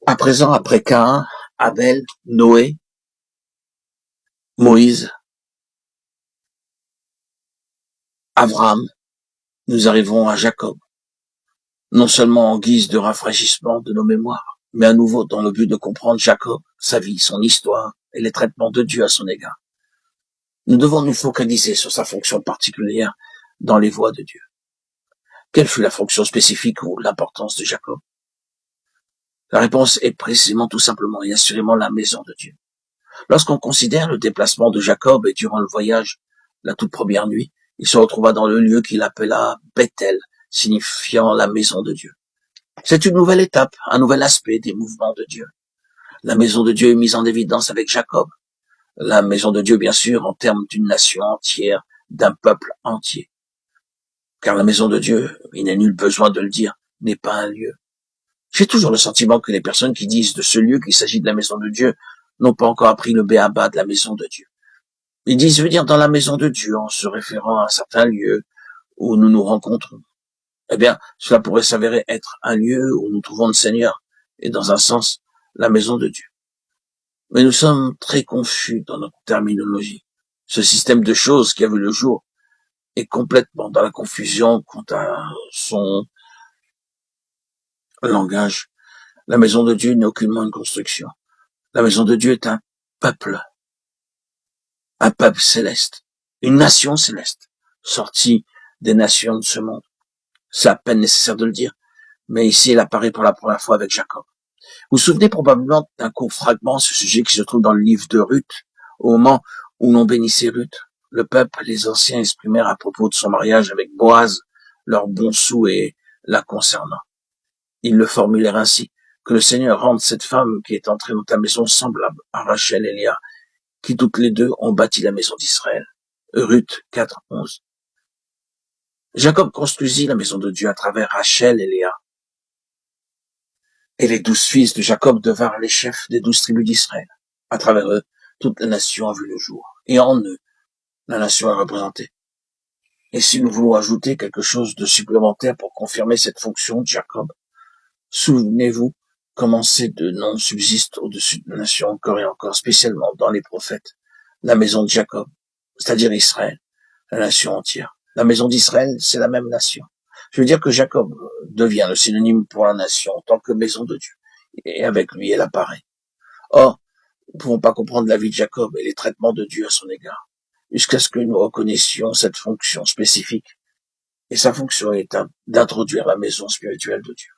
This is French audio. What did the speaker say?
À présent, après Caïn, Abel, Noé, Moïse, Abraham, nous arrivons à Jacob, non seulement en guise de rafraîchissement de nos mémoires, mais à nouveau dans le but de comprendre Jacob, sa vie, son histoire et les traitements de Dieu à son égard. Nous devons nous focaliser sur sa fonction particulière dans les voies de Dieu. Quelle fut la fonction spécifique ou l'importance de Jacob? La réponse est précisément, tout simplement et assurément la maison de Dieu. Lorsqu'on considère le déplacement de Jacob et durant le voyage, la toute première nuit, il se retrouva dans le lieu qu'il appela Bethel, signifiant la maison de Dieu. C'est une nouvelle étape, un nouvel aspect des mouvements de Dieu. La maison de Dieu est mise en évidence avec Jacob. La maison de Dieu, bien sûr, en termes d'une nation entière, d'un peuple entier. Car la maison de Dieu, il n'est nul besoin de le dire, n'est pas un lieu. J'ai toujours le sentiment que les personnes qui disent de ce lieu qu'il s'agit de la maison de Dieu n'ont pas encore appris le b.a.-ba de la maison de Dieu. Ils disent venir dans la maison de Dieu en se référant à un certain lieu où nous nous rencontrons. Eh bien, cela pourrait s'avérer être un lieu où nous trouvons le Seigneur, et dans un sens, la maison de Dieu. Mais nous sommes très confus dans notre terminologie. Ce système de choses qui a vu le jour est complètement dans la confusion quant à son langage. La maison de Dieu n'est aucunement une construction. La maison de Dieu est un peuple céleste, une nation céleste, sortie des nations de ce monde. C'est à peine nécessaire de le dire, mais ici elle apparaît pour la première fois avec Jacob. Vous vous souvenez probablement d'un court fragment, ce sujet qui se trouve dans le livre de Ruth, au moment où l'on bénissait Ruth. Le peuple, les anciens exprimèrent à propos de son mariage avec Boaz leurs bons souhaits la concernant. Ils le formulèrent ainsi: que le Seigneur rende cette femme qui est entrée dans ta maison semblable à Rachel et Léa, qui toutes les deux ont bâti la maison d'Israël. Ruth 4:11. Jacob construisit la maison de Dieu à travers Rachel et Léa. Et les 12 fils de Jacob devinrent les chefs des 12 tribus d'Israël. À travers eux, toute la nation a vu le jour. Et en eux, la nation est représentée. Et si nous voulons ajouter quelque chose de supplémentaire pour confirmer cette fonction de Jacob, souvenez-vous comment ces deux noms subsistent au-dessus de la nation encore et encore, spécialement dans les prophètes. La maison de Jacob, c'est-à-dire Israël, la nation entière. La maison d'Israël, c'est la même nation. Je veux dire que Jacob devient le synonyme pour la nation en tant que maison de Dieu. Et avec lui, elle apparaît. Or, nous ne pouvons pas comprendre la vie de Jacob et les traitements de Dieu à son égard, jusqu'à ce que nous reconnaissions cette fonction spécifique. Et sa fonction est d'introduire la maison spirituelle de Dieu.